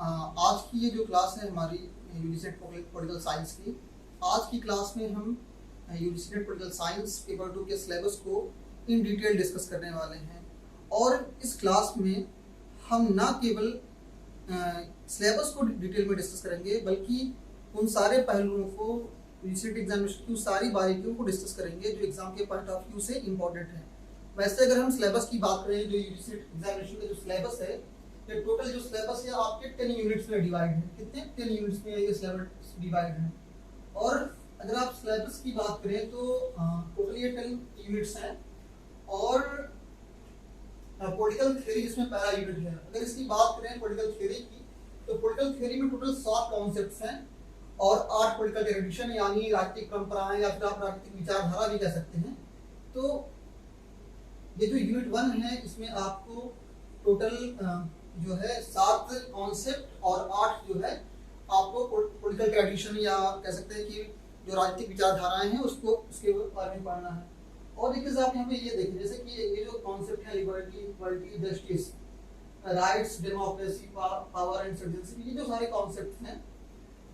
आज की ये जो क्लास है हमारी यूनिसेट पॉलिटिकल साइंस की, आज की क्लास में हम यूनिसेट पॉलिटिकल साइंस पेपर 2 के सिलेबस को इन डिटेल डिस्कस करने वाले हैं। और इस क्लास में हम ना केवल सिलेबस को डिटेल में डिस्कस करेंगे बल्कि उन सारे पहलुओं को, यूनिसेट एग्जामिनेशन की सारी बारीकियों को डिस्कस करेंगे जो एग्जाम के पॉइंट ऑफ व्यू से इम्पोर्टेंट है। वैसे अगर हम सिलेबस की बात करें, जो यूनिसेट एग्जामिनेशन का जो सिलेबस है, ये टोटल जो सिलेबस है आपके 10 यूनिट्स में डिवाइड है। कितने 10 यूनिट्स में ये सिलेबस डिवाइड है। और अगर आप सिलेबस की बात करें तो टोटल ये 10 यूनिट्स हैं। और पॉलिटिकल थ्योरी जिसमें पहला यूनिट है, अगर इसकी बात करें पॉलिटिकल थ्योरी की, तो पॉलिटिकल थ्योरी में टोटल 7 कॉन्सेप्ट्स हैं और 8 पॉलिटिकल ट्रेडिशन यानी राजनीतिक परंपराएं या फिर आप राजनीतिक विचारधारा भी कह सकते हैं। तो ये जो यूनिट 1 है इसमें आपको टोटल जो है 7 कॉन्सेप्ट और 8 जो है आपको पॉलिटिकल ट्रेडिशन या कह सकते हैं कि जो राजनीतिक विचारधाराएं हैं उसको उसके बारे में पढ़ना है। और एक आप यहाँ पे ये देखें, जैसे कि ये जो कॉन्सेप्ट है liberty, equality, justice, rights, democracy, power and citizenship, ये जो सारे कॉन्सेप्ट हैं,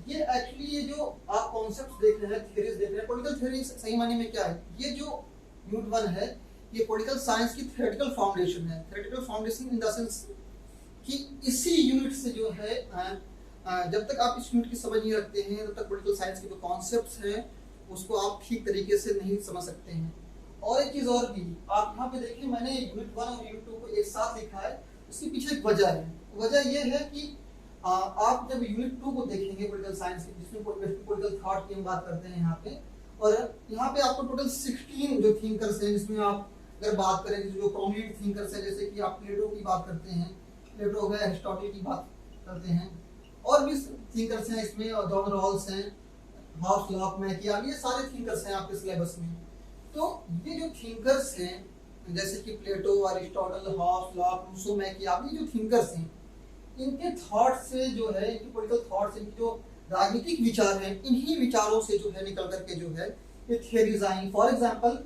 ये एक्चुअली ये जो आप कॉन्सेप्ट्स देख रहे हैं, थ्योरीज देख रहे हैं, पॉलिटिकल थ्योरी सही मायने में क्या है, ये जो यूनिट 1 है ये पॉलिटिकल साइंस की थ्योरेटिकल फाउंडेशन है। Theoretical foundation in the sense कि इसी यूनिट से जो है जब तक आप इस यूनिट की समझ नहीं रखते हैं तब तक पॉलिटिकल साइंस के जो कॉन्सेप्ट्स हैं उसको आप ठीक तरीके से नहीं समझ सकते हैं। और एक चीज़ और भी, आप यहाँ पे देखिए मैंने यूनिट 1 और यूनिट 2 को एक साथ लिखा है। उसके पीछे एक वजह है। वजह ये है कि आप जब यूनिट 2 को देखेंगे पॉलिटिकल साइंस की, जिसमें पॉलिटिकल थॉट की हम बात करते हैं यहाँ पे, और यहाँ पे आपको टोटल 16 जो थिंकर्स हैं, जिसमें आप अगर बात करें जो प्रोमिनेंट थिंकर्स हैं, जैसे कि आप प्लेटो की बात करते हैं, प्लेटो हो गया, एरिस्टोटल की बात करते हैं, और भी थिंकर्स हैं इसमें, जॉन रॉल्स हैं, हॉब्स, लॉक, मैकियावेली, ये सारे थिंकर्स हैं आपके सिलेबस में। तो ये जो थिंकर्स हैं जैसे कि Plato, Aristotle, Hobbes, Locke, Rousseau, Machiavelli, जो थिंकर्स हैं, इनके थॉट से जो है, इनकी पॉलिटिकल थॉट से, इनकी जो राजनीतिक विचार हैं, इन्हीं विचारों से जो है निकल करके जो है ये थियरीज आई। फॉर एग्जांपल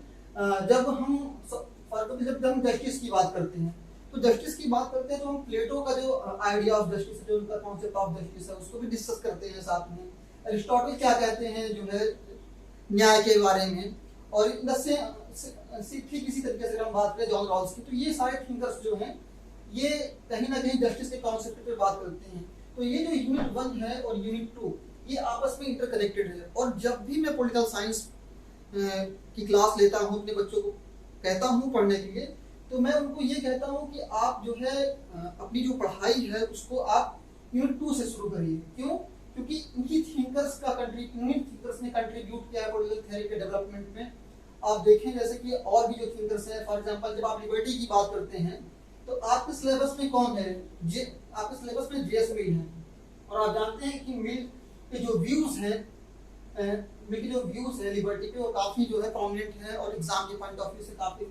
जब हम जस्टिस की बात करते हैं, तो जस्टिस की बात करते हैं तो हम प्लेटो का जो आइडिया ऑफ जस्टिस है, जो उनका कॉन्सेप्ट ऑफ जस्टिस है, उसको भी डिस्कस करते हैं साथ में। एरिस्टोटल क्या कहते हैं जो है न्याय के बारे में, और ठीक इसी तरीके से हम बात करें जॉन रॉल्स की, तो ये सारे थिंकर्स जो हैं ये कहीं ना कहीं जस्टिस के कॉन्सेप्ट पे बात करते हैं। तो ये जो यूनिट 1 है और यूनिट 2 ये आपस में इंटरकनेक्टेड है। और जब भी मैं पॉलिटिकल साइंस की क्लास लेता हूँ, अपने बच्चों को कहता हूँ पढ़ने के लिए, तो मैं उनको ये कहता हूँ कि आप जो है अपनी जो पढ़ाई है उसको आप यूनिट 2 से शुरू करिए। क्यों? क्योंकि इनकी थिंकर्स ने कंट्रीब्यूट किया है पॉलिटिकल थ्योरी के डेवलपमेंट में। आप देखें जैसे कि और भी जो थिंकर्स हैं, फॉर एग्जांपल जब आप लिबर्टी की बात करते हैं तो आपके सिलेबस में कौन है? आपके सिलेबस में जेएस मिल है। और आप जानते हैं कि मिल के जो व्यूज हैं लिबर्टी पे, वो काफी जो है प्रोमिनेंट है और एग्जाम के पॉइंट ऑफ व्यू से काफी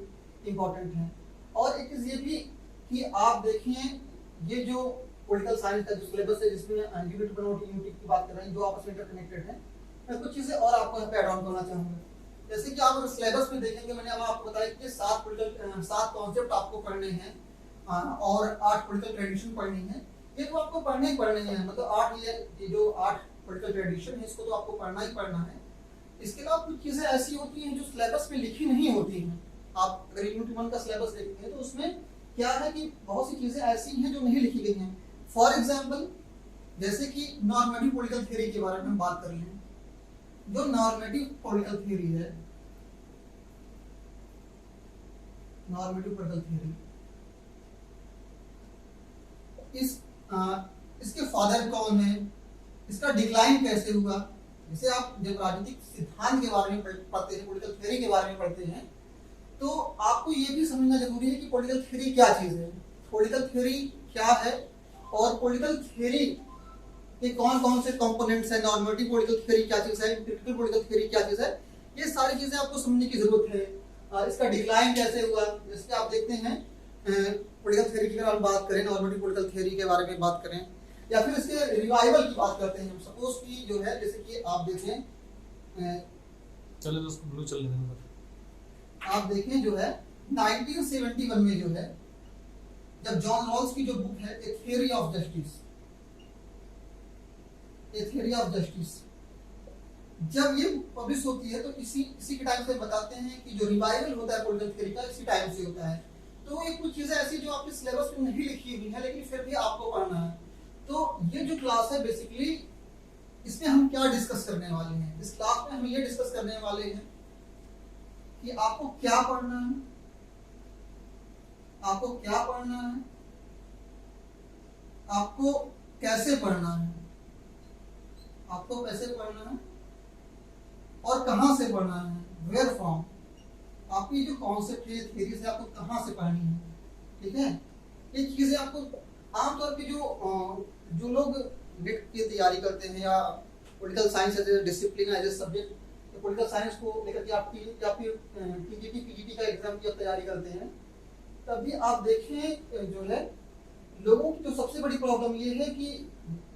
इंपॉर्टेंट है। और एक चीज ये भी कि आप देखिए ये जो पॉलिटिकल साइंस का जो सिलेबस है, जिसमें यूनिट 1 और यूनिट 2 की बात कर रहे हैं, जो आपस में इंटरकनेक्टेड है, मैं कुछ चीजें और आपको यहाँ पे ऐड ऑन करना चाहूंगा। जैसे कि आप अगर सिलेबस में देखेंगे, मैंने अब आपको बताया कि 7 कॉन्सेप्ट आपको पढ़ने हैं और 8 पॉलिटिकल ट्रेडिशन पढ़नी है। ये तो आपको पढ़ने ही पढ़ने हैं, मतलब 8 ये जो 8 पॉलिटिकल ट्रेडिशन है इसको तो आपको पढ़ना ही पढ़ना है। इसके अलावा कुछ चीजें ऐसी होती हैं जो सिलेबस में लिखी नहीं होती हैं। आप अगर यूनिट 1 का सिलेबस देखते हैं तो उसमें क्या है कि बहुत सी चीजें ऐसी हैं जो नहीं लिखी गई हैं। फॉर एग्जाम्पल जैसे कि नॉर्मेटिव पॉलिटिकल थ्योरी के बारे में हम बात कर लें। जो नॉर्मेटिव पॉलिटिकल थ्योरी है, नॉर्मेटिव पॉलिटिकल थ्योरी, इसके फादर कौन है, इसका डिक्लाइन कैसे हुआ। जैसे आप जब राजनीतिक सिद्धांत के बारे में पढ़ते हैं, पॉलिटिकल थ्योरी के बारे में पढ़ते हैं, तो आपको ये भी समझना जरूरी है कि पॉलिटिकल थ्योरी क्या चीज है, पॉलिटिकल थ्योरी क्या है, और पॉलिटिकल थ्योरी के कौन कौन से कंपोनेंट्स हैं, नॉर्मेटिव पॉलिटिकल थ्योरी क्या चीज है, क्रिटिकल पॉलिटिकल थ्योरी क्या चीज है, ये सारी चीजें आपको समझने की जरूरत है। इसका डिक्लाइन कैसे हुआ, जैसे आप देखते हैं पॉलिटिकल थ्योरी की अगर हम बात करें, नॉर्मेटिव पॉलिटिकल थ्योरी के बारे में बात करें, या फिर इसके रिवाइवल की बात करते हैं, सपोज की जो है, जैसे कि आप देखें, चलो तो ब्लू चल रहे हैं, आप देखें जो है 1971 में जो है, जब जॉन रॉल्स की जो बुक है a theory of justice, a theory of justice. जब ये पब्लिश होती है तो इसी इसी के टाइम से बताते हैं कि जो रिवाइवल होता है पॉलिटिकल थ्योरी का इसी टाइम से होता है। तो ये कुछ चीजें ऐसी जो आपके सिलेबस में नहीं लिखी हुई है लेकिन फिर भी आपको पढ़ना है। तो ये जो क्लास है बेसिकली इसमें हम क्या डिस्कस करने वाले हैं, इस क्लास में हम ये डिस्कस करने वाले हैं कि आपको क्या पढ़ना है, आपको क्या पढ़ना है, आपको कैसे पढ़ना है, आपको कैसे पढ़ना है और कहां से पढ़ना है, वेयर फ्रॉम। आपकी जो कॉन्सेप्ट है थ्योरी से आपको कहां से पढ़नी है, ठीक है। ये चीजें आपको आमतौर पे जो लोग नेट की तैयारी करते हैं या political science as a discipline as a subject, तो पॉलिटिकल साइंस को लेकर के आप या फिर टीजीटी पीजीटी का एग्जाम की तैयारी करते हैं, तभी आप देखें जो है लोगों की जो सबसे बड़ी प्रॉब्लम ये है कि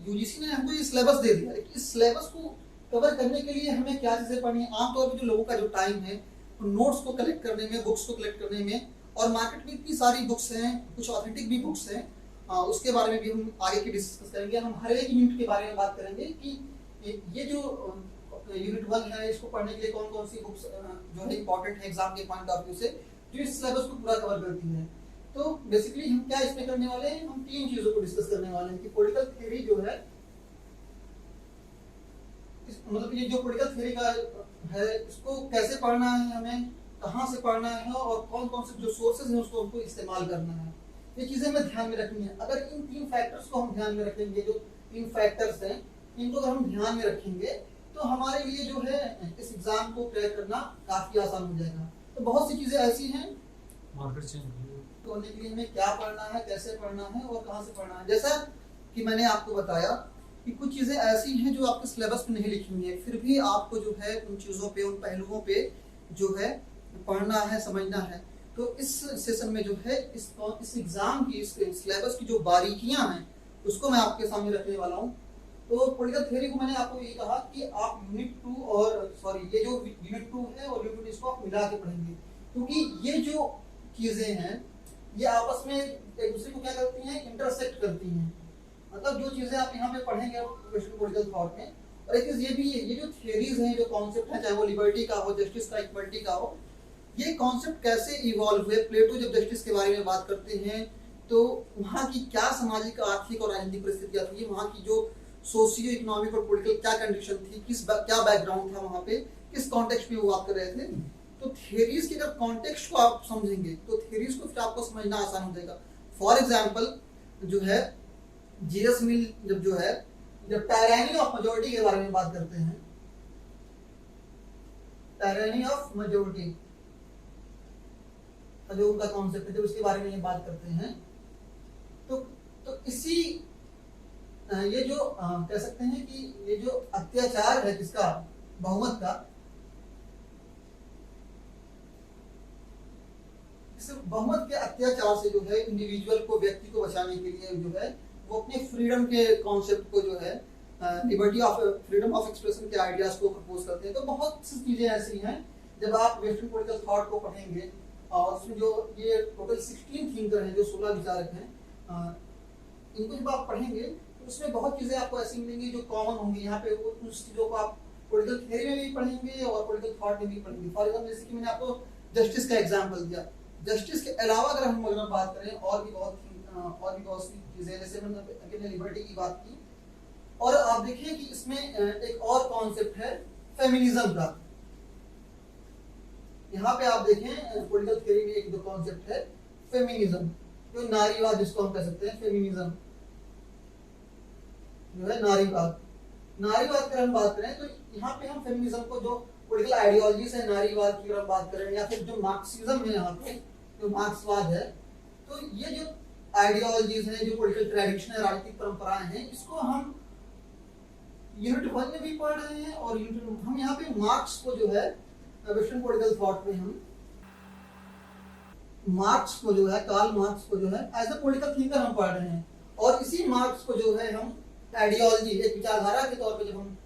यूजीसी ने हमको ये सिलेबस दे दिया है कि इस सिलेबस को कवर करने के लिए हमें क्या चीजें पढ़नी है। आमतौर पर जो लोगों का जो टाइम है नोट्स को कलेक्ट करने में, बुक्स को कलेक्ट करने में, और मार्केट में इतनी सारी बुक्स हैं, कुछ ऑथेंटिक भी बुक्स हैं, उसके बारे में भी हम आगे की डिस्कस करेंगे। हम हर एक यूनिट के बारे में बात करेंगे कि ये जो यूनिट 1 है इसको पढ़ने के लिए कौन कौन सी बुक्स जो है इंपॉर्टेंट है एग्जाम के पॉइंट ऑफ व्यू से, जो इस सिलेबस को पूरा कवर करती है। तो बेसिकली हम क्या इसमें करने वाले हैं, हम 3 चीजों को डिस्कस करने वाले हैं कि पॉलिटिकल थ्योरी जो है मतलब ये जो पॉलिटिकल थ्योरी का है इसको कैसे पढ़ना है, हमें कहाँ से पढ़ना है और कौन कौन से जो सोर्सेज हैं उसको हमको इस्तेमाल करना है। ये चीजें हमें ध्यान में रखनी है। अगर इन 3 फैक्टर्स को हम ध्यान में रखेंगे, जो 3 फैक्टर्स हैं इनको अगर हम ध्यान में रखेंगे तो हमारे लिए जो है इस एग्जाम को क्रैक करना काफी आसान हो जाएगा। तो बहुत सी चीजें ऐसी हैं मार्केट चेंज तो के लिए हमें क्या पढ़ना है, कैसे पढ़ना है और कहाँ से पढ़ना है। जैसा कि मैंने आपको बताया कि कुछ चीजें ऐसी हैं जो आपके सिलेबस में नहीं लिखी हुई है, फिर भी आपको जो है उन चीजों पे, उन पहलुओं पे जो है पढ़ना है, समझना है। तो इस सेशन में जो है इस एग्जाम की, इस सिलेबस की जो बारीकियां हैं उसको मैं आपके सामने रखने वाला हूँ। तो पॉलिटिकल थ्योरी को मैंने आपको ये कहा कि आप यूनिट 2 और सॉरी ये जो यूनिट 2 है और यूनिट 2 इसको आप मिला के पढ़ेंगे, क्योंकि ये जो चीजें हैं ये आपस में एक दूसरे को क्या करती हैं, इंटरसेक्ट करती हैं। मतलब जो चीजें आप यहाँ पे पढ़ेंगे वेस्टर्न पॉलिटिकल थॉट में, और एक चीज ये भी है, ये जो थियरीज हैं, जो कॉन्सेप्ट है, चाहे वो लिबर्टी का हो, जस्टिस का, इक्वलिटी का हो, ये कॉन्सेप्ट कैसे इवॉल्व हुए। प्लेटो जब जस्टिस के बारे में बात करते हैं तो वहाँ की क्या सामाजिक, आर्थिक और राजनीतिक परिस्थितियां थी, वहाँ की जो सोशियो इकोनॉमिक और पॉलिटिकल क्या कंडीशन थी, क्या बैकग्राउंड था वहाँ पे, किस कॉन्टेक्स्ट में वो बात कर रहे थे। तो थियरीज के जब कॉन्टेक्स्ट को आप समझेंगे तो थियरीज को फिर आपको समझना आसान हो जाएगा। फॉर एग्जाम्पल जो है जीएस मिल जब टायरानी ऑफ मेजोरिटी के बारे में बात करते हैं, टायरानी ऑफ मेजोरिटी का जो उनका कॉन्सेप्ट है, जब उसके बारे में ये बात करते हैं तो इसी ये जो कह सकते हैं कि ये जो अत्याचार है किसका, बहुमत का, बहुमत के अत्याचार से जो है इंडिविजुअल को, व्यक्ति को बचाने के लिए जो है वो अपने फ्रीडम के कॉन्सेप्ट को जो है liberty of freedom of expression के आइडियाज को प्रपोज करते हैं। तो बहुत सी चीजें ऐसी हैं जब आप वेस्टर्न पॉलिटिकल थॉट को पढ़ेंगे और उसमें जो ये टोटल 16 थिंकर हैं, जो 16 विचारक हैं, इनको जब आप पढ़ेंगे तो उसमें बहुत चीजें आपको ऐसी मिलेंगी जो कॉमन होंगी। यहाँ पे वो कुछ चीजों को आप पॉलिटिकल थ्योरी में भी पढ़ेंगे और पॉलिटिकल थॉट में भी पढ़ेंगे। फॉर एग्जाम्पल जैसे कि मैंने आपको जस्टिस का एग्जाम्पल दिया, जस्टिस के अलावा अगर हम बात करें और भी बहुत सी चीजें, जैसे मैंने लिबर्टी की बात की, और आप देखिए कि इसमें एक और कॉन्सेप्ट है फेमिनिज्म का। यहाँ पे आप देखें पॉलिटिकल थ्योरी में एक दो कॉन्सेप्ट है फेमिनिज्म, जो नारीवाद जिसको हम कह सकते हैं, फेमिनिज्म जो है नारीवाद की हम बात करें तो यहाँ पे हम फेमिनिज्म को, जो पॉलिटिकल आइडियोलॉजीज है नारीवाद की अगर बात करें, या फिर जो मार्क्सिज्म है, यहाँ पे जो मार्क्सवाद है, तो ये जो आइडियोलॉजीज हैं, जो पॉलिटिकल ट्रेडिशन है, राजनीतिक परंपराएं हैं, इसको हम यूनिट 1 में भी पढ़ रहे हैं और हम यहाँ पे मार्क्स को जो है वेस्टर्न पॉलिटिकल थॉट में हम मार्क्स को जो है, कार्ल मार्क्स को जो है एज अ पॉलिटिकल थिंकर हम पढ़ रहे हैं, और इसी मार्क्स को जो है हम आइडियोलॉजी, एक विचारधारा के तौर पे जब हम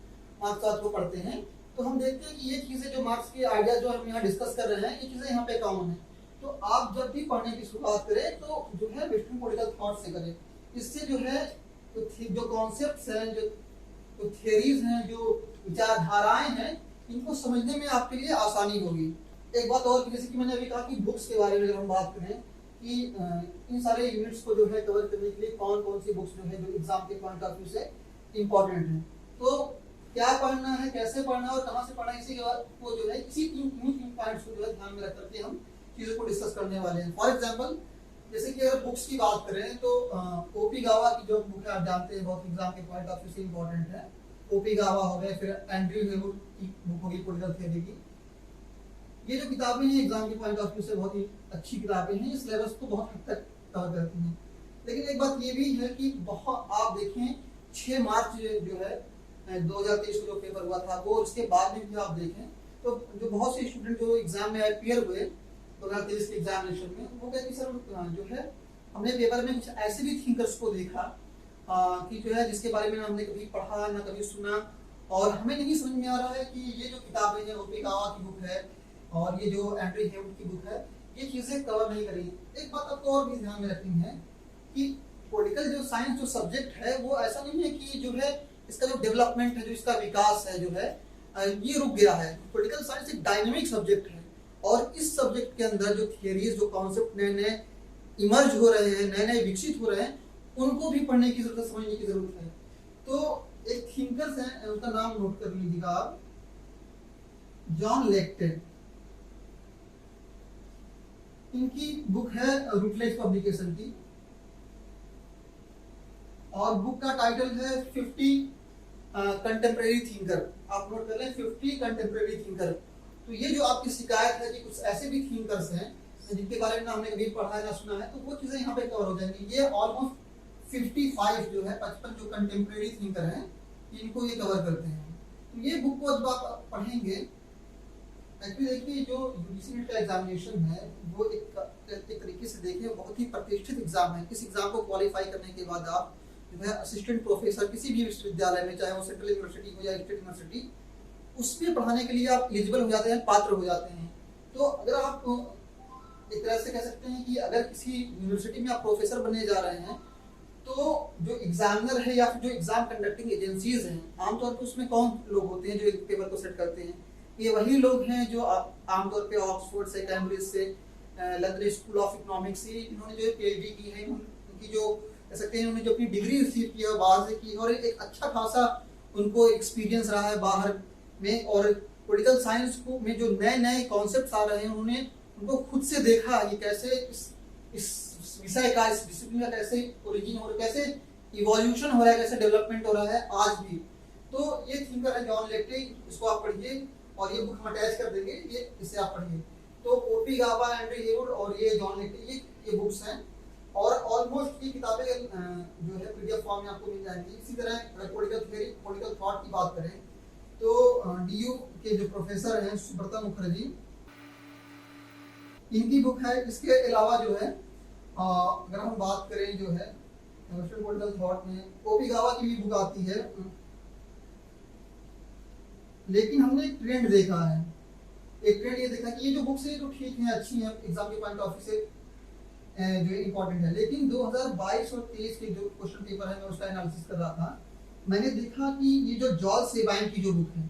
मार्क्सवाद को पढ़ते हैं तो हम देखते हैं कि ये चीजें जो मार्क्स के आइडिया जो हम यहाँ डिस्कस कर रहे हैं, ये चीजें यहाँ पे कॉमन है। तो आप जब भी पढ़ने की शुरुआत करें तो जो है वेस्टर्न पॉलिटिकल थॉट से करें। इससे जो है जो कॉन्सेप्ट्स हैं, जो तो थियरीज हैं, जो विचारधाराएं हैं, इनको समझने में आपके लिए आसानी होगी। एक बात और, जैसे कि मैंने अभी कहा कि बुक्स के बारे में अगर हम बात करें कि इन सारे यूनिट्स को जो है कवर करने के लिए कौन कौन सी बुक्स जो है जो एग्जाम के पॉइंट ऑफ व्यू से इम्पोर्टेंट है, तो क्या पढ़ना है, कैसे पढ़ना है और कहाँ से पढ़ना है, इसी के बाद को जो है इसी तीन पॉइंट्स को जो है ध्यान में रख करके हम चीज़ों को डिस्कस करने वाले हैं। फॉर एग्जाम्पल, जैसे कि अगर बुक्स की बात करें तो ओपी गावा की जो बुक है आप जानते हैं बहुत एग्जाम के पॉइंट ऑफ व्यू से इम्पोर्टेंट है। ओपी गावा हो गए, फिर एंड्रयू हेवुड की बुक होगी पॉलिटिकल थियरी की। ये जो किताबें हैं एग्जाम के पॉइंट ऑफ व्यू से बहुत ही अच्छी किताबें हैं, ये सिलेबस को बहुत हद तक कवर करती हैं। लेकिन एक बात ये भी है कि बहुत आप देखें 6 मार्च जो है 2023 को जो पेपर हुआ था वो, उसके बाद में भी आप देखें तो जो बहुत से स्टूडेंट जो एग्जाम में अपियर हुए 2023 के एग्जामिनेशन में, वो कहते सर जो है हमने पेपर में कुछ ऐसे भी थिंकर्स को देखा कि जो है जिसके बारे में हमने कभी पढ़ा ना कभी सुना, और हमें नहीं समझ में आ रहा है कि ये जो किताबें हैं ओपी गावा की बुक है और ये जो एंड्रयू हेवुड की बुक है, ये चीज़ें कवर नहीं करी। एक बात आपको और भी ध्यान में रखनी है कि पॉलिटिकल जो साइंस जो सब्जेक्ट है वो ऐसा नहीं है कि जो है इसका जो डेवलपमेंट है, जो इसका विकास है जो है ये रुक गया है। पॉलिटिकल साइंस एक डायनेमिक सब्जेक्ट है और इस सब्जेक्ट के अंदर जो थियरीज, जो कॉन्सेप्ट नए नए इमर्ज हो रहे हैं, नए नए विकसित हो रहे हैं, उनको भी पढ़ने की जरूरत है, समझने की जरूरत है। तो एक थिंकर्स हैं, उनका नाम नोट कर लीजिएगा आप, जॉन लेक्टेन। इनकी बुक है रूटलेज पब्लिकेशन की और बुक का टाइटल है 50 कंटेम्प्रेरी थिंकर। आप नोट कर लें 50 कंटेम्प्रेरी थिंकर। तो ये जो आपकी शिकायत है कि कुछ ऐसे भी थिंकर्स हैं जिनके बारे में हमने कभी पढ़ा ना सुना है, तो वो चीजें यहाँ पे कवर हो जाएंगी। ये ऑलमोस्ट 55 जो है 55 जो कंटेम्प्रेरी थिंकर हैं इनको ये कवर करते हैं। तो ये बुक को जब आप पढ़ेंगे, एक्चुअली देखिए जो यूजीसी का एग्जामिनेशन है वो एक तरीके से देखिए बहुत ही प्रतिष्ठित एग्जाम है। इस एग्जाम को क्वालिफाई करने के बाद आप जो है असिस्टेंट प्रोफेसर किसी भी विश्वविद्यालय में, चाहे वो सेंट्रल यूनिवर्सिटी हो या स्टेट यूनिवर्सिटी, उसमें पढ़ाने के लिए आप एलिजिबल हो जाते हैं, पात्र हो जाते हैं। तो अगर आप एक तरह से कह सकते हैं कि अगर किसी यूनिवर्सिटी में आप प्रोफेसर बनने जा रहे हैं, तो जो एग्जामिनर है या फिर जो एग्जाम कंडक्टिंग एजेंसीज हैं, आमतौर पर उसमें कौन लोग होते हैं जो एक पेपर को सेट करते हैं? ये वही लोग हैं जो आमतौर पे ऑक्सफोर्ड से, कैम्ब्रिज से, लंदन स्कूल ऑफ इकोनॉमिक्स से इन्होंने जो पीएचडी की है, उनकी जो कह सकते हैं उन्होंने जो अपनी डिग्री रिसीव की है बाहर से की और एक अच्छा खासा उनको एक्सपीरियंस रहा है बाहर में, और पॉलिटिकल साइंस को में जो नए नए कॉन्सेप्ट्स आ रहे हैं उन्होंने उनको खुद से देखा ये कैसे इस विषय का, इस डिसिप्लिन का कैसे ओरिजिन हो रहा है, कैसे इवोल्यूशन हो रहा है, कैसे डेवलपमेंट हो रहा है आज भी। तो ये थिंकर है जॉन लेक्टेन, इसको आप पढ़िए और ये बुक हम अटैच कर देंगे, ये इसे आप पढ़िए। तो ओपी गावा, एंड्रयू हेवुड और ये जॉन लेक्टेन, ये बुक्स हैं और ऑलमोस्ट ये किताबें जो है पीडीएफ फॉर्म में आपको मिल जाएंगी। इसी तरह अगर पॉलिटिकल थ्योरी, पॉलिटिकल थॉट की बात करें तो डीयू के जो प्रोफेसर हैं सुब्रता मुखर्जी, इनकी बुक है। इसके अलावा जो है अगर हम बात करें जो है वेस्टर्न पॉलिटिकल थॉट में ओपी गावा की भी बुक आती है। लेकिन हमने एक ट्रेंड देखा है, एक ट्रेंड ये देखा कि ये जो बुक्स है तो ठीक है, अच्छी हैं, एग्जाम के पॉइंट ऑफ व्यू से जो इम्पोर्टेंट है, लेकिन 2022 और 23 के जो क्वेश्चन पेपर है मैं उसका एनालिसिस कर रहा था, मैंने देखा कि ये जो जॉर्ज सेबाइन की जो बुक है,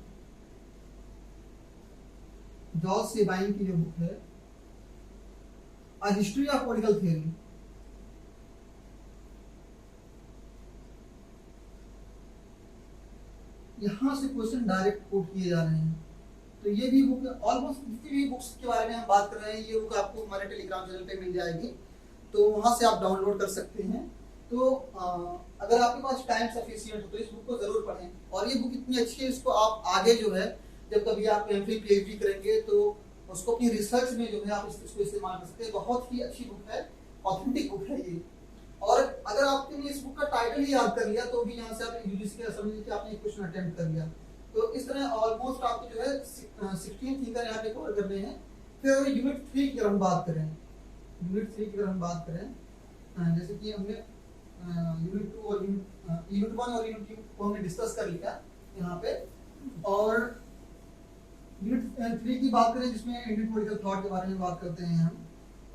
जॉर्ज सेबाइन की जो बुक है a history of political theory, यहाँ से क्वेश्चन डायरेक्ट कोट किए जा रहे हैं। तो ये भी बुक, ऑलमोस्ट जितनी भी बुक्स के बारे में हम बात कर रहे हैं, ये बुक आपको हमारे टेलीग्राम चैनल पे मिल जाएगी, तो वहाँ से आप डाउनलोड कर सकते हैं। तो अगर आपके पास टाइम सफिशिएंट हो तो इस बुक को जरूर पढ़ें। और ये बुक इतनी अच्छी है, इसको आप आगे जो है जब कभी आप एमफिल पीएचडी करेंगे तो उसको अपनी रिसर्च में जो है आप इसको इस्तेमाल कर सकते हैं। बहुत ही अच्छी बुक है, ऑथेंटिक बुक है ये। और अगर आपने इस बुक का टाइटल ही याद कर लिया तो भी यहाँ से आप यूजीसी के समझ लीजिए आपने एक क्वेश्चन अटेम्प्ट कर लिया। तो इस तरह ऑलमोस्ट आपको जो है 16 थिंकर यहाँ पे कवर करने हैं। फिर अगर यूनिट 3 की अगर हम बात करें, यूनिट 3 की अगर हम बात करें, जैसे कि हमने यूनिट 2 और यूनिट 1 और यूनिट 2 को हमने डिस्कस कर लिया यहाँ पे, और यूनिट 3 की बात करें जिसमें इंडियन पॉलिटिकल थॉट के बारे में बात करते हैं हम।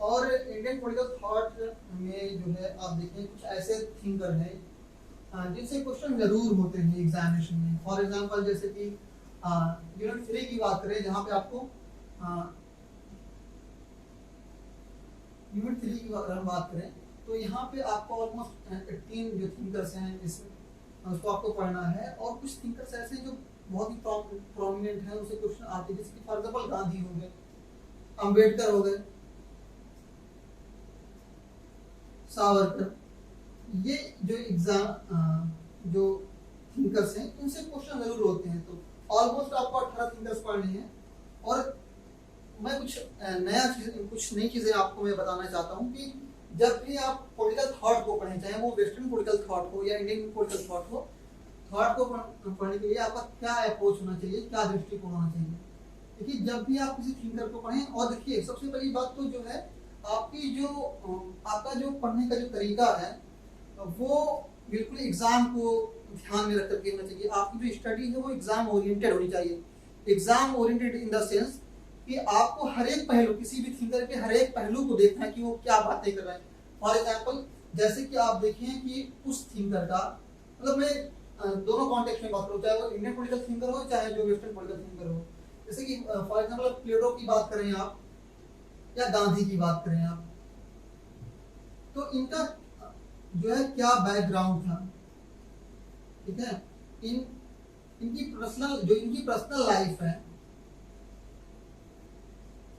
और इंडियन पॉलिटिकल थॉट में जो है आप देखें कुछ ऐसे थिंकर हैं जिनसे क्वेश्चन जरूर होते हैं एग्जामिनेशन में। फॉर एग्जांपल जैसे कि यूनिट 3 की बात करें, जहाँ पे आपको यूनिट 3 की अगर हम बात करें तो यहाँ पे आपको ऑलमोस्ट 18 जो थिंकर्स हैं इसमें उसको आपको पढ़ना है, और कुछ थिंकर्स ऐसे हैं जो बहुत ही प्रोमिनेंट हैं, उनसे क्वेश्चन आते हैं। जैसे कि फॉर एग्जांपल गांधी हो गए, अंबेडकर हो गए, सावरकर, ये जो जो थिंकर्स हैं इनसे क्वेश्चन जरूर होते हैं। तो ऑलमोस्ट आपको 18 थिंकर्स पढ़ने हैं। और मैं कुछ नई चीजें आपको मैं बताना चाहता हूँ कि जब भी आप पॉलिटिकल थॉट को पढ़ें, चाहे वो वेस्टर्न पॉलिटिकल थॉट हो या इंडियन पॉलिटिकल थॉट हो, थॉट को पढ़ने के लिए आपका क्या अप्रोच होना चाहिए, क्या दृष्टिकोण होना चाहिए। देखिए, जब भी आप किसी थिंकर को पढ़ें, और देखिए सबसे पहली बात तो जो है आपका जो पढ़ने का जो तरीका है वो बिल्कुल एग्जाम को ध्यान में रख करके होना चाहिए। आपकी जो स्टडी है वो एग्जाम ओरिएंटेड होनी चाहिए। Exam oriented in the sense कि आपको हर एक पहलू, किसी भी थिंकर के हर एक पहलू को देखना है कि वो क्या बातें कर रहे हैं। फॉर एग्जाम्पल जैसे कि आप देखें कि उस थिंकर का, मतलब मैं दोनों कॉन्टेक्स्ट में बात करूँ, चाहे वो इंडियन पॉलिटिकल थिंकर हो चाहे जो वेस्टर्न पॉलिटिकल थिंकर हो। जैसे कि फॉर एग्जाम्पल प्लेटो की बात करें आप, या गांधी की बात करें आप, तो इनका जो है क्या बैकग्राउंड था, ठीक है, इनकी पर्सनल लाइफ है,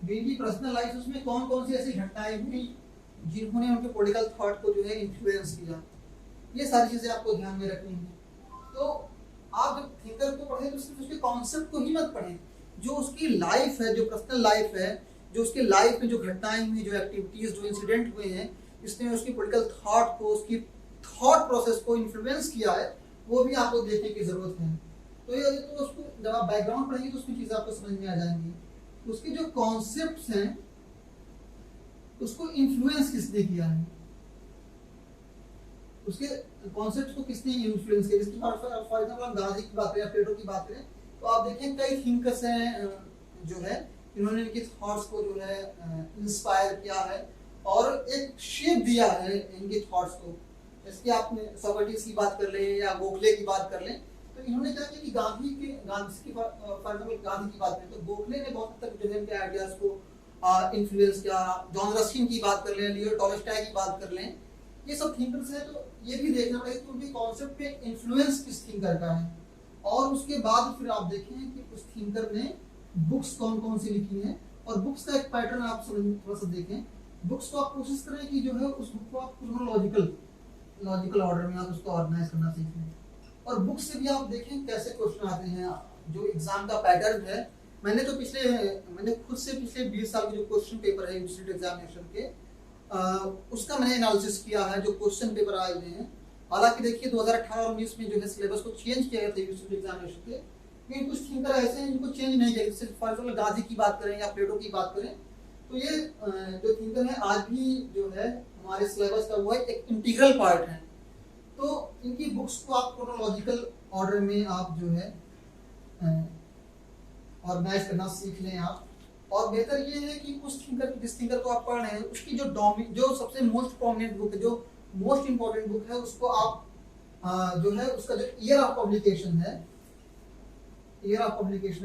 इनकी पर्सनल लाइफ, उसमें कौन कौन सी ऐसी घटनाएं हुई जिन्होंने उनके पॉलिटिकल थॉट को जो है इन्फ्लुएंस किया, ये सारी चीजें आपको ध्यान में रखनी है। तो आप जब थिंकर को पढ़ें तो सिर्फ उसके कॉन्सेप्ट को ही मत पढ़ें, जो उसकी लाइफ है, जो पर्सनल लाइफ है, जो उसके लाइफ में जो घटनाएं हुई, जो एक्टिविटीज, जो इंसिडेंट हुए हैं, इसने उसकी पॉलिटिकल थॉट को, उसकी थॉट प्रोसेस को इन्फ्लुएंस किया है, वो भी आपको देखने की जरूरत है। तो उसको जब आप बैकग्राउंड पढ़ेंगे तो उसकी चीजें आपको समझ में आ जाएंगी। उसके जो कॉन्सेप्ट्स हैं उसको इन्फ्लुएंस किसने किया है, उसके कॉन्सेप्ट्स को किसने इन्फ्लुएंस किया। जैसे फॉर एग्जांपल हम गांधी की बात करें या प्लेटो की बात करें, तो आप देखें कई थिंकर्स हैं जो है इन्होंने इनके थॉट्स को जो है इंस्पायर किया है और एक शेप दिया है इनके थॉट्स को। जैसे कि आपने सोक्रेटिस की बात कर लें या गोखले की बात कर लें, तो इन्होंने क्या किया कि गांधी की बात करें तो गोखले ने बहुत हद तक जो है इनके आइडियाज को इन्फ्लुएंस किया। जॉन रस्किन की बात कर लें, लियो टॉलस्टॉय की बात कर लें, ये सब थिंकर्स हैं। तो ये भी देखना पड़ेगा कि उनके कॉन्सेप्ट पे इन्फ्लुएंस किस थिंकर का है, और उसके बाद फिर आप देखें कि उस थिंकर ने बुक्स कौन कौन सी लिखी हैं, और बुक्स का एक पैटर्न आप थोड़ा सा देखें। बुक्स को आप कोशिश करें कि जो है उस बुक को आप लॉजिकल ऑर्डर में आप उसको ऑर्गेनाइज करना सीखें, और बुक से भी आप देखें कैसे क्वेश्चन आते हैं। जो एग्जाम का पैटर्न है, मैंने खुद से पिछले 20 साल के जो क्वेश्चन पेपर है इंस्टीट्यूट एग्जामिनेशन के, उसका मैंने एनालिसिस किया है, जो क्वेश्चन पेपर आए हुए हैं। हालांकि देखिए 2018 और 19 में जो है सिलेबस को चेंज किया गया था इंस्टीट्यूट एग्जामिनेशन के, लेकिन कुछ थिंकर ऐसे हैं जिनको चेंज नहीं किया। जैसे फॉर एग्जाम्पल गांधी की बात करें या प्लेटो की बात करें, तो ये जो थिंकर है आज भी जो है हमारे सिलेबस का वो है एक इंटीग्रल पार्ट है। तो इनकी बुक्स को आप क्रोनोलॉजिकल ऑर्डर में आप जो है ऑर्गेनाइज करना सीख लें आप। और बेहतर ये है कि जिस थिंकर को आप पढ़ रहे हैं उसकी जो सबसे मोस्ट प्रोमिनेंट बुक है, जो मोस्ट इंपॉर्टेंट बुक है, उसको आप जो है उसका जो ईयर ऑफ पब्लिकेशन है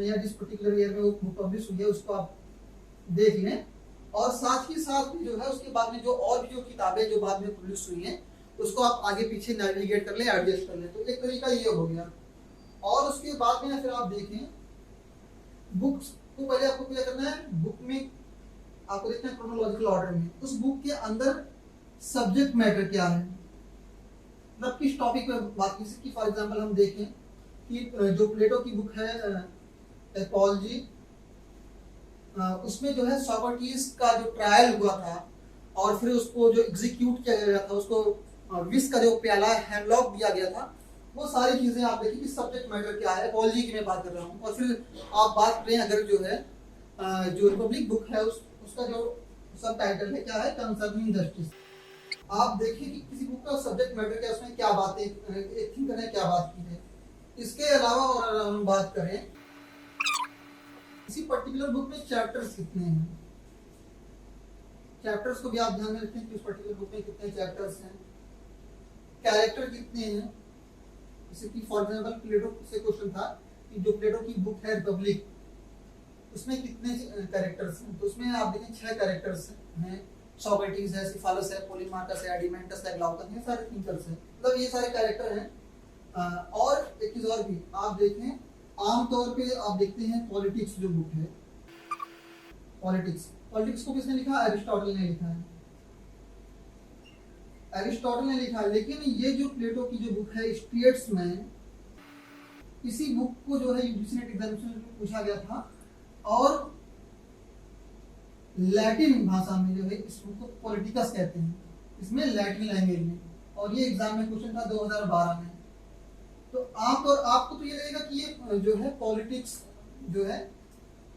या जिस पर्टिकुलर ईयर में वो बुक पब्लिश हुई है उसको आप देख लें। और साथ ही साथ जो है उसके बाद में जो और भी जो किताबें जो बाद में पब्लिश हुई हैं उसको आप आगे पीछे नेविगेट कर लें, एडजस्ट कर लें। तो एक तरीका ये हो गया। और उसके बाद में फिर आप देखें बुक्स को, पहले आपको क्या करना है, बुक में आपको देखना है क्रोनोलॉजिकल ऑर्डर में उस बुक के अंदर सब्जेक्ट मैटर क्या है, मतलब किस टॉपिक पे बात की। फॉर एग्जांपल हम देखें कि जो प्लेटो की बुक है एपोलॉजी, उसमें जो है सोक्रेटिस का जो ट्रायल हुआ था और फिर उसको जो एग्जीक्यूट किया गया था, उसको विष का जो प्याला हैमलॉक दिया गया था, वो सारी चीजें आप देखिए कि सब्जेक्ट मैटर क्या है। एपोलॉजी की मैं बात कर रहा हूँ। और फिर आप बात करें अगर जो है जो रिपब्लिक बुक है उसका जो सब टाइटल है क्या है, कंसर्निंग जस्टिस। आप देखिए कि किसी बुक का सब्जेक्ट मैटर क्या, उसमें क्या बातें एक थिंकर ने क्या बात की है। इसके अलावा और हम बात करें किसी पर्टिकुलर बुक में चैप्टर्स कितने हैं, चैप्टर्स को भी आप ध्यान में रखें कि उस पर्टिकुलर बुक में कितने चैप्टर्स हैं, कैरेक्टर कितने हैं, जैसे कि फॉर एग्जांपल प्लेटो से क्वेश्चन था कि जो प्लेटो की बुक है रिपब्लिक, उसमें कितने कैरेक्टर्स हैं, तो उसमें आप देखें 6 कैरेक्टर्स हैं। सोक्रेटिस है, सिफालस है, पोलीमार्कस है, एडिमेंटस है, ग्लाउकन है, सारे थिंकर्स हैं, मतलब ये सारे कैरेक्टर हैं। और एक चीज और भी आप देखें, आमतौर पे आप देखते हैं पॉलिटिक्स जो बुक है, पॉलिटिक्स को किसने लिखा? एरिस्टोटल ने लिखा है, एरिस्टोटल ने लिखा है। लेकिन ये जो प्लेटो की जो बुक है स्टेट्समैन, इसी बुक को जो है यूजीसी नेट एग्जामिनेशन में पूछा गया था और लैटिन भाषा में जो है इस बुक को पॉलिटिकस कहते हैं, इसमें लैटिन लैंग्वेज में, और ये एग्जाम में क्वेश्चन था 2012 में। तो आपको तो ये लगेगा कि ये जो है पॉलिटिक्स जो है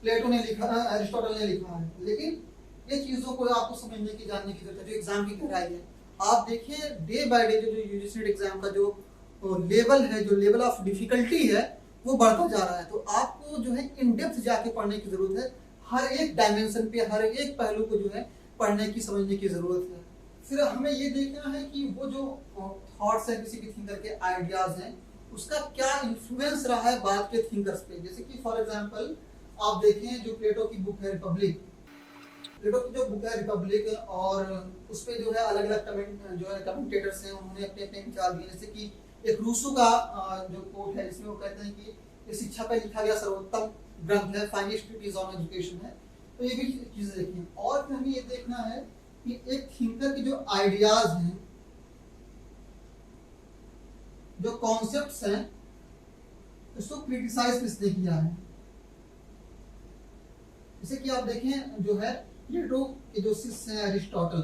प्लेटो ने लिखा है, एरिस्टोटल ने लिखा है, लेकिन ये चीजों को आपको समझने की, जानने की जरूरत है, जो एग्जाम की गहराई है। आप देखिए डे बाय डे जो यूजीसी नेट एग्जाम का जो लेवल है, जो लेवल ऑफ डिफिकल्टी है, वो बढ़ता जा रहा है। तो आपको जो है इन डेप्थ जाके पढ़ने की जरूरत है, हर एक डायमेंशन पे, हर एक पहलू को जो है पढ़ने की, समझने की जरूरत है। फिर हमें ये देखना है कि वो जो थॉट्स है किसी भी थिंकर के, आइडियाज हैं, उसका क्या इन्फ्लुएंस रहा है बाद के थिंकर्स पे। जैसे कि फॉर एग्जांपल आप देखें जो प्लेटो की बुक है रिपब्लिक, प्लेटो की जो बुक है रिपब्लिक, और उस पे जो है अलग अलग कमेंटेटर्स हैं, उन्होंने अपने अपने विचार दिए। जैसे कि एक रूसो का जो कोट है, जिसमें वो कहते हैं कि ये शिक्षा पे लिखा गया सर्वोत्तम ग्रंथ है, फाइनेस्ट ट्रीटिज ऑन एजुकेशन है। तो ये भी चीजें देखिए। और फिर हमें ये देखना है कि एक थिंकर के जो आइडियाज हैं, जो कॉन्सेप्ट्स हैं, उसको क्रिटिसाइज किसने किया है। जैसे कि आप देखें जो है प्लेटो के जो शिष्य हैं एरिस्टोटल,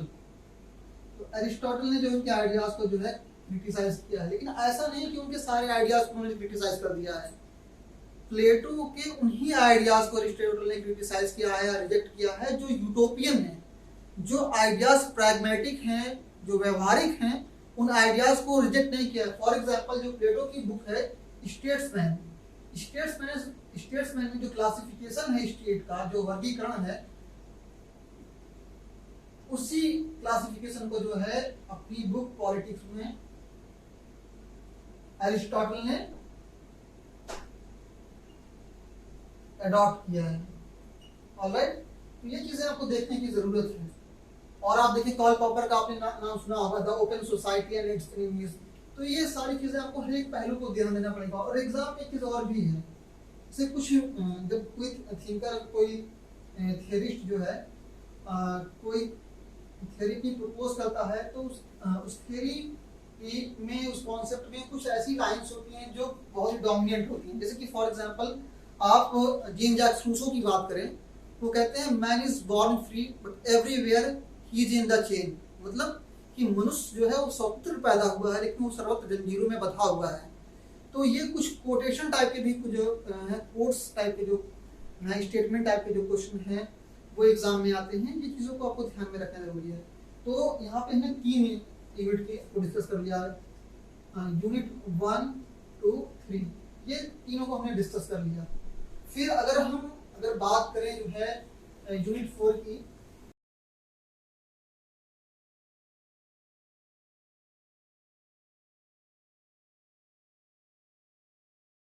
तो एरिस्टोटल ने जो उनके आइडियाज को जो है क्रिटिसाइज किया है, लेकिन ऐसा नहीं कि उनके सारे आइडियाज को उन्होंने क्रिटिसाइज कर दिया है। प्लेटो के उन्हीं आइडियाज को एरिस्टोटल ने क्रिटिसाइज किया है या रिजेक्ट किया है जो यूटोपियन है, जो आइडियाज प्रैग्मेटिक हैं, जो व्यवहारिक हैं, उन आइडियाज को रिजेक्ट नहीं किया। फॉर एग्जांपल जो प्लेटो की बुक है स्टेट्समैन, स्टेट्समैन में जो क्लासिफिकेशन है स्टेट का, जो वर्गीकरण है, उसी क्लासिफिकेशन को जो है अपनी बुक पॉलिटिक्स में एरिस्टोटल ने अडॉप्ट किया है। ऑलराइट, तो ये चीजें आपको देखने की जरूरत है। और आप देखिए कार्ल पॉपर का आपने नाम सुना होगा, the open society and it's enemies. तो ये सारी चीजें आपको हर एक पहलू को ध्यान देना पड़ेगा। और एग्जाम में एक चीज और भी है, जैसे कुछ जब कोई थिंकर, कोई थियरिस्ट जो है कोई थ्योरी की प्रपोज करता है, तो उस थ्योरी में, उस कॉन्सेप्ट में कुछ ऐसी लाइंस होती हैं जो बहुत ही डोमिनेंट होती हैं। जैसे कि फॉर एग्जांपल आप जीन जैक्स रूसो की बात करें, तो कहते हैं man is born free but everywhere he is in the chain, मतलब कि मनुष्य जो है वो स्वतंत्र पैदा हुआ है लेकिन वो सर्वत्र जंजीरों में बंधा हुआ है। तो ये कुछ कोटेशन टाइप के भी कुछ जो है, कोट्स टाइप के जो स्टेटमेंट टाइप के जो क्वेश्चन हैं वो एग्जाम में आते हैं। ये चीज़ों को आपको ध्यान में रखना जरूरी है। तो यहाँ पे हमने 3 यूनिट को डिस्कस कर लिया है, यूनिट 1, 2, 3, ये तीनों को हमने डिस्कस कर लिया। फिर अगर बात करें जो है यूनिट 4 की,